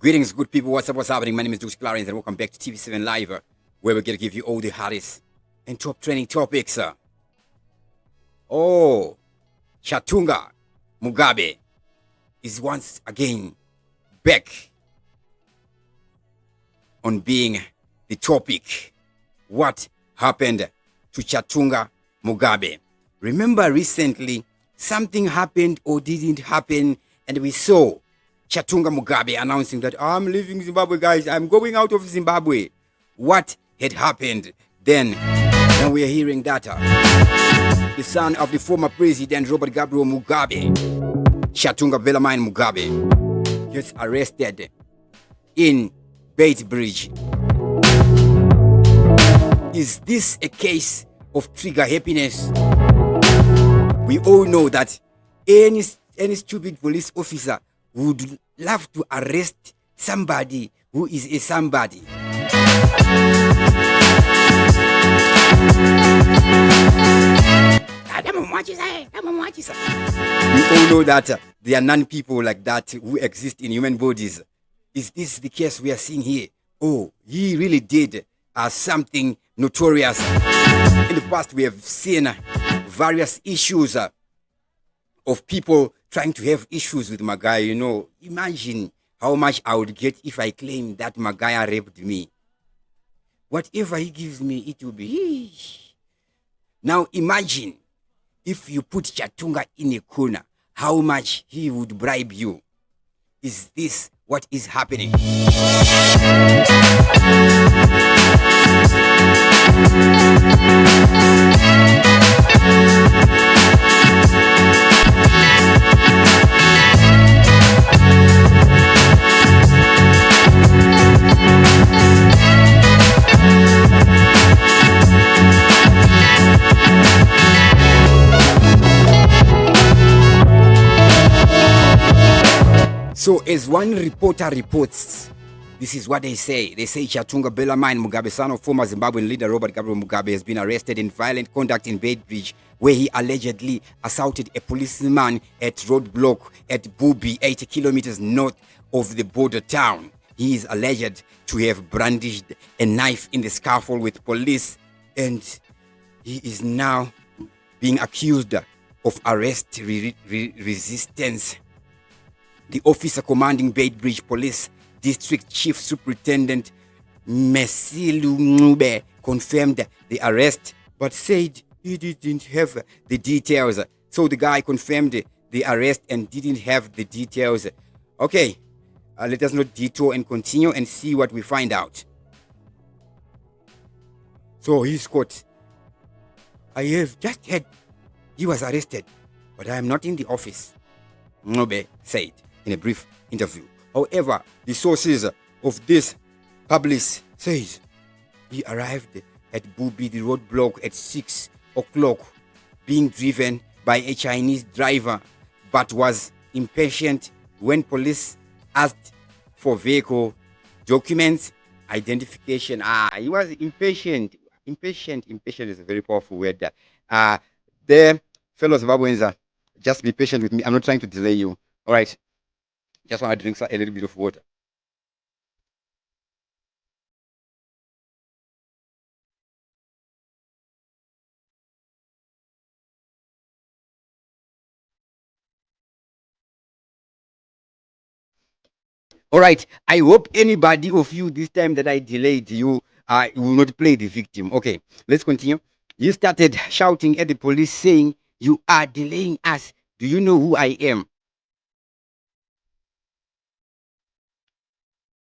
Greetings, good people. What's happening? My name is Dukes Clarence, and welcome back to TV7 Live, where we're going to give you all the hottest and top trending topics. Oh, Chatunga Mugabe is once again back on being the topic. What happened to Chatunga Mugabe? Remember recently, something happened or didn't happen, and we saw Chatunga Mugabe announcing that I'm leaving Zimbabwe, guys. I'm going out of Zimbabwe. What had happened then? Now we are hearing that the son of the former president, Robert Gabriel Mugabe, Chatunga Mugabe, gets arrested in Bridge. Is this a case of trigger happiness? We all know that any stupid police officer would love to arrest somebody who is a somebody. We all know that there are none people like that who exist in human bodies. Is this the case we are seeing here? Oh, he really did something notorious. In the past, we have seen various issues of people trying to have issues with Magaya. You know, imagine how much I would get if I claim that Magaya raped me. Whatever he gives me, it will be. Now imagine if you put Chatunga in a corner, how much he would bribe you. Is this what is happening? So as one reporter reports, this is what they say. They say Chatunga Mugabe, son of former Zimbabwean leader Robert Gabriel Mugabe, has been arrested in violent conduct in Bridge, where he allegedly assaulted a policeman at roadblock at Bubi, 80 kilometers north of the border town. He is alleged to have brandished a knife in the scuffle with police, and he is now being accused of arrest resistance. The officer commanding Bridge Police District Chief Superintendent Mesilu Ngube confirmed the arrest, but said he didn't have the details. So the guy confirmed the arrest and didn't have the details. Okay, let us not detour and continue and see what we find out. So he's caught. I have just heard he was arrested, but I am not in the office, Ngube said in a brief interview. However, the sources of this publish says he arrived at Bubi, the roadblock, at 6 o'clock, being driven by a Chinese driver, but was impatient when police asked for vehicle documents, identification. He was impatient. Impatient is a very powerful word. There, fellow Zimbabweans, just be patient with me. I'm not trying to delay you. All right. Just want to drink a little bit of water. All right. I hope anybody of you this time that I delayed you, will not play the victim. Okay, let's continue. You started shouting at the police saying, "You are delaying us. Do you know who I am?"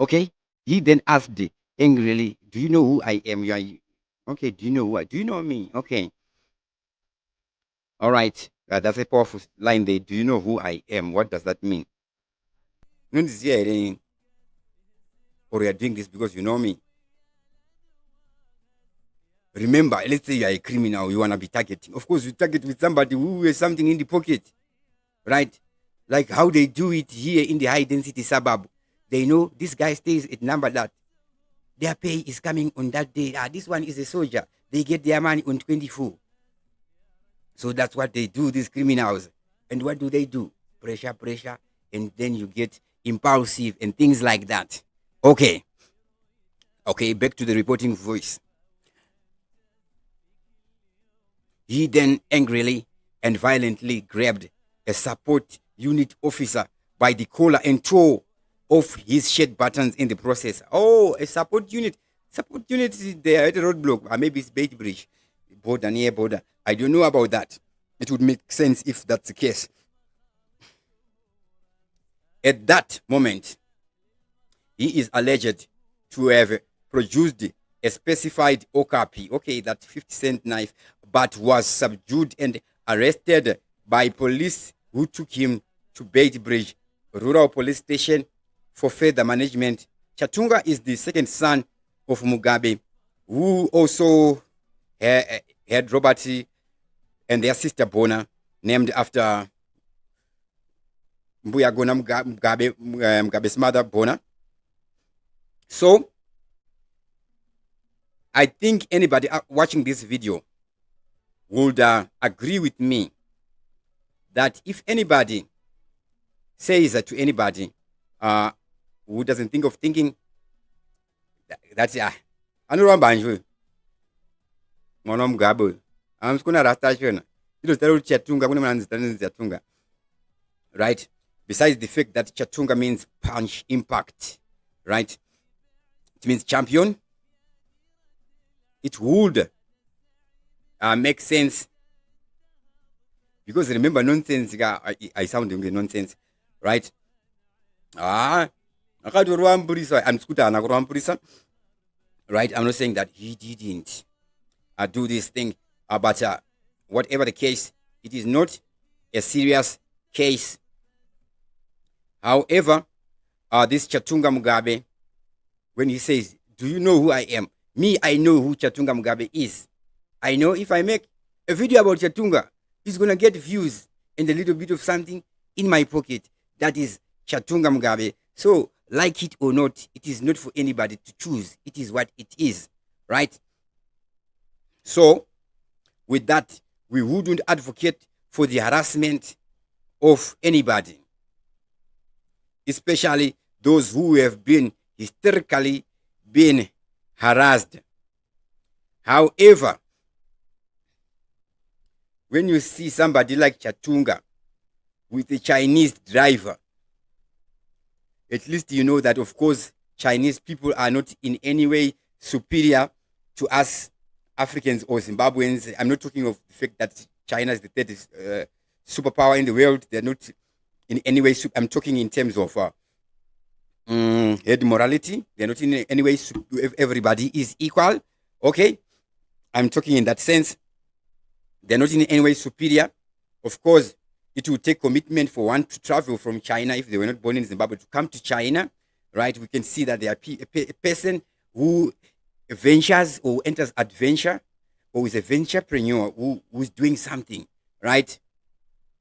Okay. He then asked angrily, "Do you know who I am?" You are okay. Do you know what? Do you know me? Okay. All right. That's a powerful line there. Do you know who I am? What does that mean? Or you are doing this because you know me. Remember, let's say you are a criminal, you want to be targeting. Of course, you target with somebody who has something in the pocket, right? Like how they do it here in the high density suburb. They know this guy stays at number that. Their pay is coming on that day. This one is a soldier. They get their money on 24. So that's what they do, these criminals. And what do? Pressure, and then you get impulsive, and things like that. Okay, back to the reporting voice. He then angrily and violently grabbed a support unit officer by the collar and tore off his shirt buttons in the process. Oh, a support unit. Support unit is there at a roadblock. Maybe it's Bait Bridge. Border, near border. I don't know about that. It would make sense if that's the case. At that moment, he is alleged to have produced a specified okapi, okay, that 50-cent knife, but was subdued and arrested by police who took him to Bait Bridge Rural Police Station for further management. Chatunga is the second son of Mugabe, who also had Robert and their sister Bona, named after Mbuyagona Mugabe's mother, Bona. So, I think anybody watching this video would agree with me that if anybody says to anybody who doesn't think of thinking, that's anoramba nje mwana Mugabe amsikuna rasta chona ilo zitaro Chatunga kune mwana zitano Chatunga, right? Besides the fact that Chatunga means punch, impact, right? It means champion. It would make sense, because remember, nonsense, I sound nonsense, right? I'm right? I'm not saying that he didn't do this thing, but whatever the case, it is not a serious case. However, this Chatunga Mugabe, when he says, do you know who I am? Me, I know who Chatunga Mugabe is. I know if I make a video about Chatunga, it's going to get views and a little bit of something in my pocket. That is Chatunga Mugabe. So, like it or not, it is not for anybody to choose. It is what it is, right? So, with that, we wouldn't advocate for the harassment of anybody, especially those who have been historically been harassed. However, when you see somebody like Chatunga with a Chinese driver, at least you know that, of course, Chinese people are not in any way superior to us Africans or Zimbabweans. I'm not talking of the fact that China is the third superpower in the world. They're not in any way. I'm talking in terms of head morality. They're not in any way. Everybody is equal. Okay, I'm talking in that sense. They're not in any way superior. Of course, it will take commitment for one to travel from China if they were not born in Zimbabwe to come to China, right? We can see that they are a person who ventures or enters adventure, or is a venturepreneur who's doing something, right?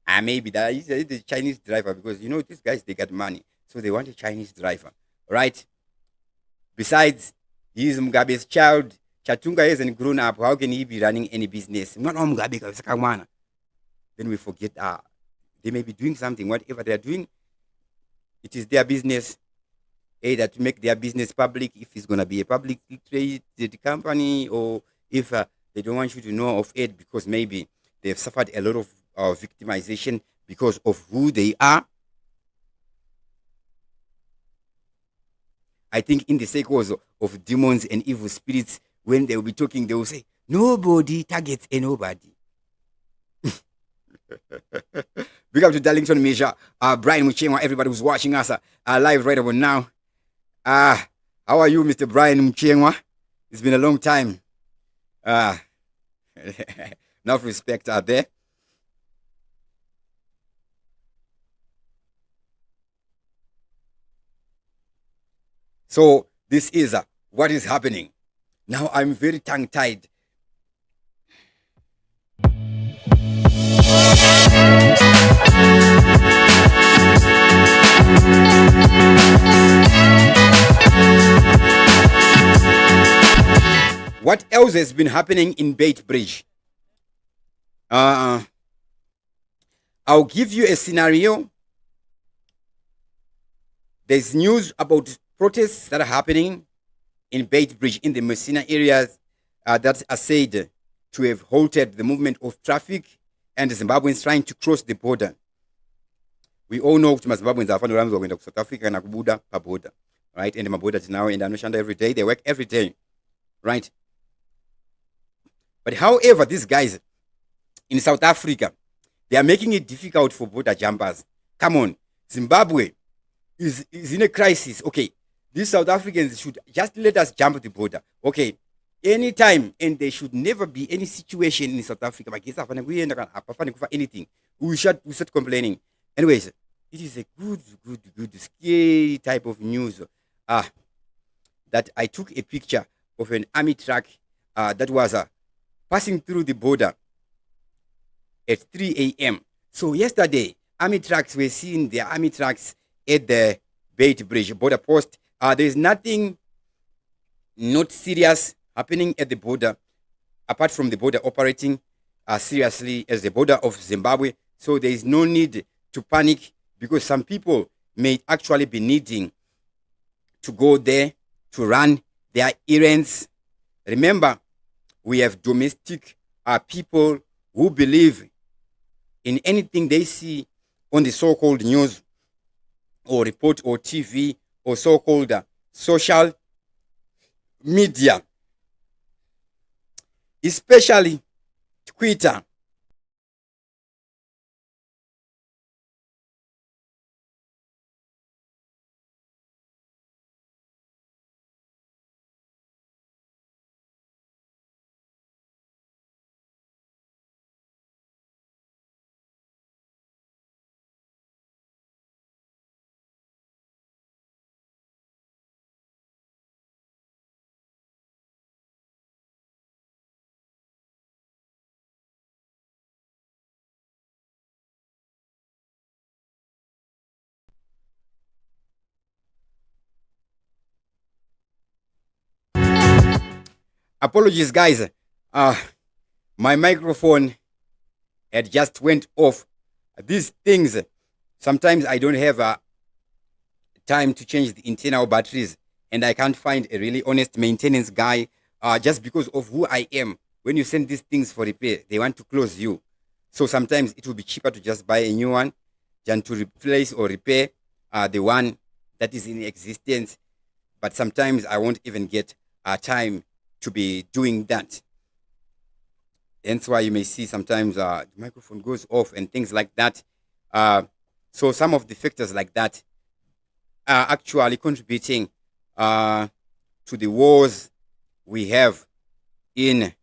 And maybe that is the Chinese driver, because you know these guys, they got money, so they want a Chinese driver, right? Besides, he is Mugabe's child. Chatunga hasn't grown up. How can he be running any business? Then we forget they may be doing something. Whatever they are doing, it is their business. Either to make their business public, if it's going to be a publicly traded company, or if they don't want you to know of it because maybe they've suffered a lot of victimization because of who they are. I think in the circles of demons and evil spirits, when they will be talking, they will say, nobody targets a nobody. Big up to Darlington Major, Brian Muchengwa, everybody who's watching us live right about now. How are you, Mr. Brian Muchengwa? It's been a long time. Enough respect out there. So this is what is happening. Now I'm very tongue-tied. What else has been happening in Bait Bridge? I'll give you a scenario There's news about protests that are happening in Bridge in the Messina areas that are said to have halted the movement of traffic and Zimbabweans trying to cross the border. We all know kuti mazimbabweans hafanira kuenda ku South Africa kana kubuda paborder, right? And maborder tinawo and anoshanda every day, they work every day, right? But however, these guys in South Africa, they are making it difficult for border jumpers. Come on, Zimbabwe is in a crisis. Okay, these South Africans should just let us jump the border. Okay, anytime, and there should never be any situation in South Africa. Anything. We start complaining. Anyways, it is a good, scary type of news. That I took a picture of an army truck that was passing through the border at 3 a.m. So yesterday, army trucks were seen. Their army trucks at the Bridge border post. There is nothing not serious happening at the border, apart from the border operating seriously as the border of Zimbabwe. So there is no need to panic, because some people may actually be needing to go there to run their errands. Remember, we have domestic people who believe in anything they see on the so-called news or report or TV or so-called social media, especially Twitter. Apologies, guys. My microphone had just went off. These things, sometimes I don't have time to change the internal batteries, and I can't find a really honest maintenance guy just because of who I am. When you send these things for repair, they want to close you. So sometimes it will be cheaper to just buy a new one than to replace or repair the one that is in existence. But sometimes I won't even get time to be doing that. Hence why you may see sometimes the microphone goes off and things like that. So some of the factors like that are actually contributing to the wars we have in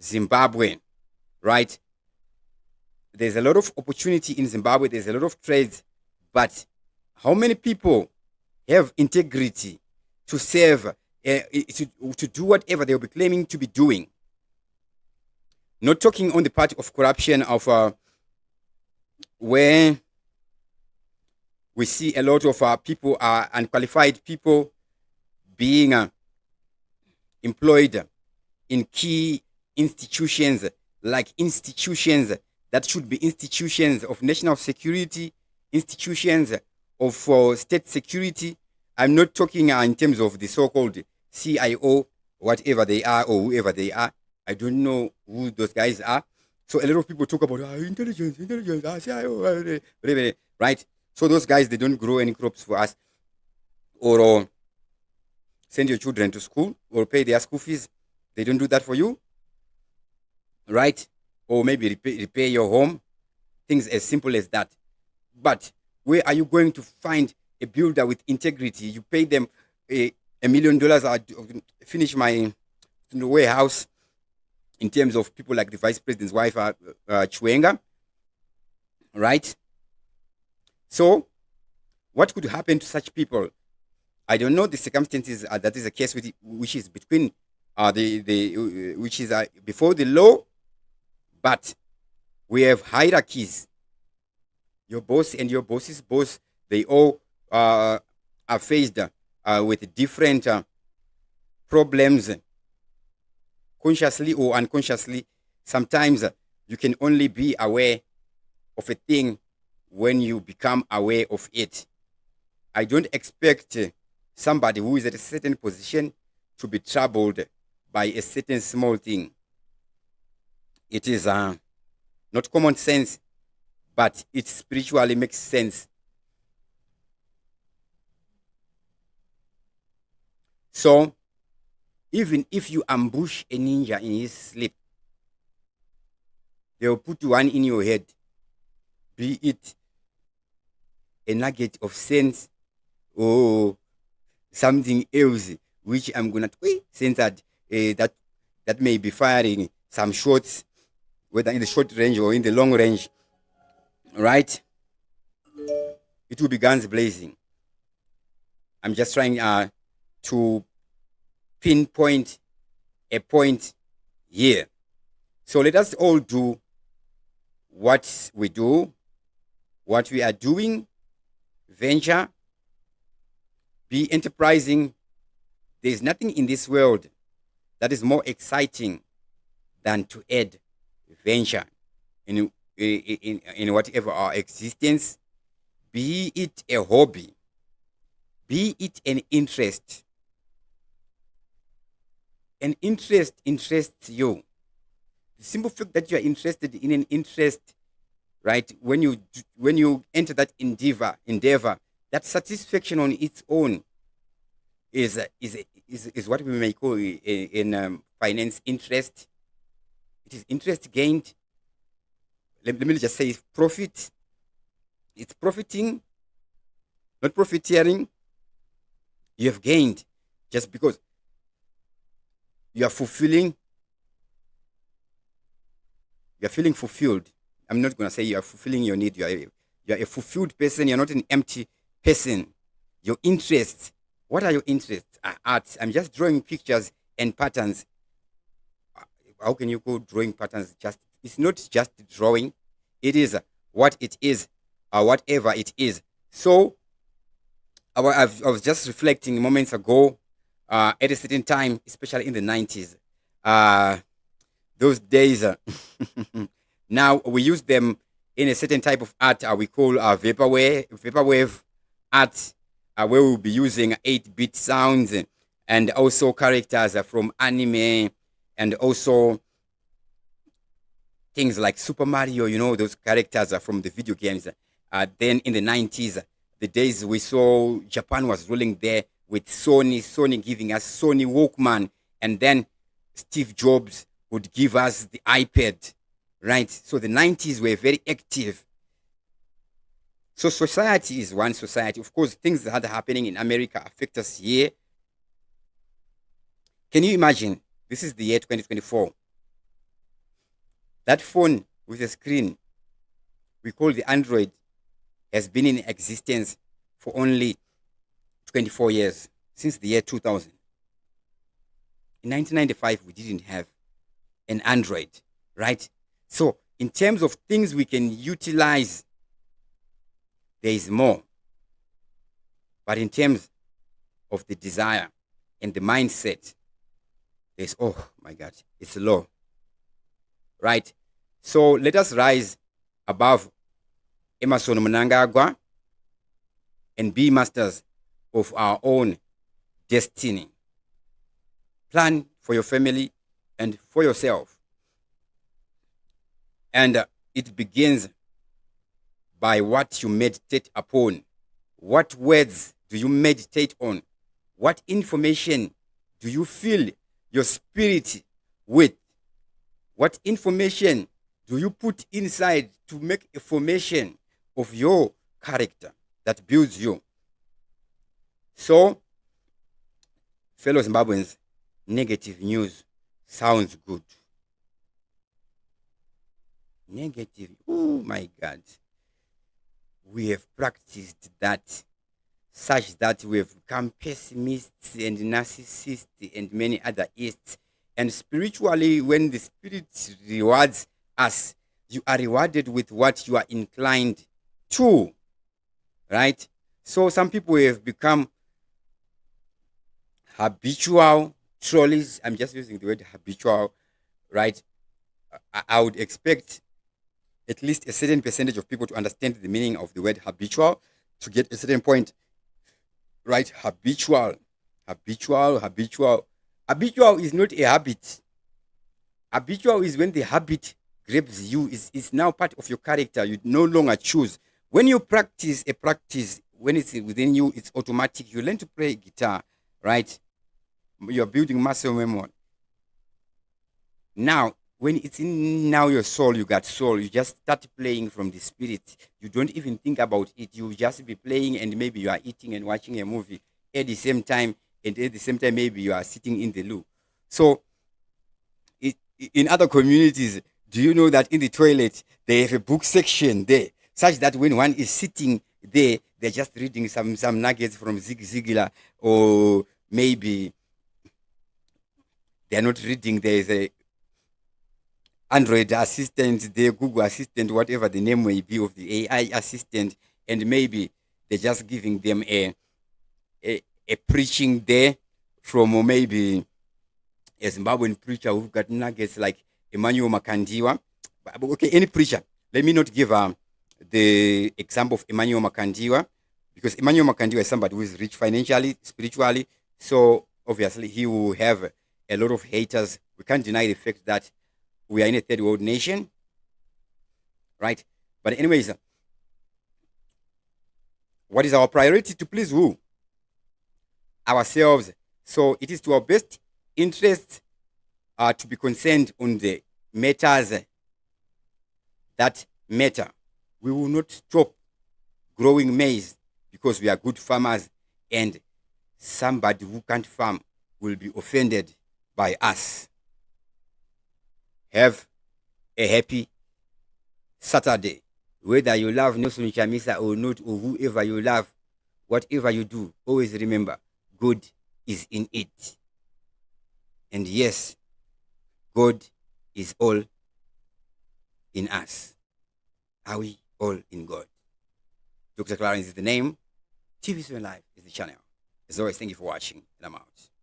Zimbabwe, right? There's a lot of opportunity in Zimbabwe. There's a lot of trades, but how many people have integrity to serve, to do whatever they'll be claiming to be doing? Not talking on the part of corruption of where we see a lot of people, unqualified people, being employed in key institutions, like institutions that should be institutions of national security, institutions of state security. I'm not talking in terms of the so-called CIO, whatever they are or whoever they are. I don't know who those guys are. So a lot of people talk about intelligence, CIO, right? So those guys, they don't grow any crops for us, or send your children to school or pay their school fees. They don't do that for you, right? Or maybe repair your home, things as simple as that. But where are you going to find a builder with integrity? You pay them $1 million, finish my warehouse, in terms of people like the vice president's wife, Chatunga, right? So, what could happen to such people? I don't know the circumstances that is the case with which is between which is before the law, but we have hierarchies. Your boss and your boss's boss, they all are faced with different problems, consciously or unconsciously. Sometimes you can only be aware of a thing when you become aware of it. I don't expect somebody who is at a certain position to be troubled by a certain small thing. It is not common sense, but it spiritually makes sense. So, even if you ambush a ninja in his sleep, they will put one in your head, be it a nugget of sense or something else, which I'm gonna sense that that may be firing some shots, whether in the short range or in the long range, right? It will be guns blazing. I'm just trying to pinpoint a point here. So let us all do what we do, what we are doing, venture, be enterprising. There is nothing in this world that is more exciting than to add venture in whatever our existence, be it a hobby, be it an interest. An interest interests you. The simple fact that you are interested in an interest, right? When you enter that endeavor, that satisfaction on its own is what we may call in finance interest. It is interest gained. Let me just say profit. It's profiting, not profiteering. You have gained just because you are fulfilling. You are feeling fulfilled. I'm not going to say you are fulfilling your need. You are a fulfilled person. You're not an empty person. Your interests. What are your interests? Art. I'm just drawing pictures and patterns. How can you go drawing patterns? It's not just drawing. It is what it is, or whatever it is. So I was just reflecting moments ago, at a certain time, especially in the 90s. Those days, now we use them in a certain type of art we call vaporwave art, where we'll be using 8-bit sounds and also characters from anime, and also things like Super Mario, those characters are from the video games. Then in the 90s, the days we saw Japan was ruling there with Sony giving us Sony Walkman, and then Steve Jobs would give us the iPad, right? So the 90s were very active. So society is one society. Of course, things that are happening in America affect us here. Can you imagine? This is the year 2024. That phone with a screen we call the Android has been in existence for only 24 years, since the year 2000. In 1995, we didn't have an Android, right? So, in terms of things we can utilize, there is more. But in terms of the desire and the mindset, there's, oh my God, it's low, right? So, let us rise above Emerson Mnangagwa and be masters of our own destiny. Plan for your family and for yourself. And it begins by what you meditate upon. What words do you meditate on? What information do you fill your spirit with? What information do you put inside to make a formation of your character that builds you? So, fellow Zimbabweans, negative news sounds good. Negative, oh my God. We have practiced that such that we have become pessimists and narcissists and many other ists. And spiritually, when the Spirit rewards us, you are rewarded with what you are inclined to, right? So some people have become habitual trolleys. I'm just using the word habitual, right? I would expect at least a certain percentage of people to understand the meaning of the word habitual to get a certain point right? Habitual is not a habit. Habitual is when the habit grabs you, is now part of your character. You no longer choose. When you practice a practice, when it's within you, it's automatic. You learn to play guitar, right? You're building muscle memory. Now, when it's in now your soul, you got soul. You just start playing from the spirit. You don't even think about it. You just be playing, and maybe you are eating and watching a movie at the same time, and at the same time, maybe you are sitting in the loo. So, in other communities, do you know that in the toilet they have a book section there, such that when one is sitting there, they're just reading some nuggets from Zig Ziglar, or maybe they're not reading. There's a Android assistant, the Google assistant, whatever the name may be of the AI assistant, and maybe they're just giving them a preaching there from, or maybe a Zimbabwean preacher who got nuggets like Emmanuel Makandiwa. Okay, any preacher. Let me not give the example of Emmanuel Makandiwa, because Emmanuel Makandiwa is somebody who is rich financially, spiritually. So obviously he will have a lot of haters. We can't deny the fact that we are in a third world nation, right? But anyways, what is our priority? To please who? Ourselves. So it is to our best interest to be concerned on the matters that matter. We will not stop growing maize because we are good farmers, and somebody who can't farm will be offended by us. Have a happy Saturday. Whether you love Nelson Chamisa or not, or whoever you love, whatever you do, always remember God is in it. And yes, God is all in us. Are we all in God? Dr. Clarence is the name. TV7 Live is the channel. As always, thank you for watching, and I'm out.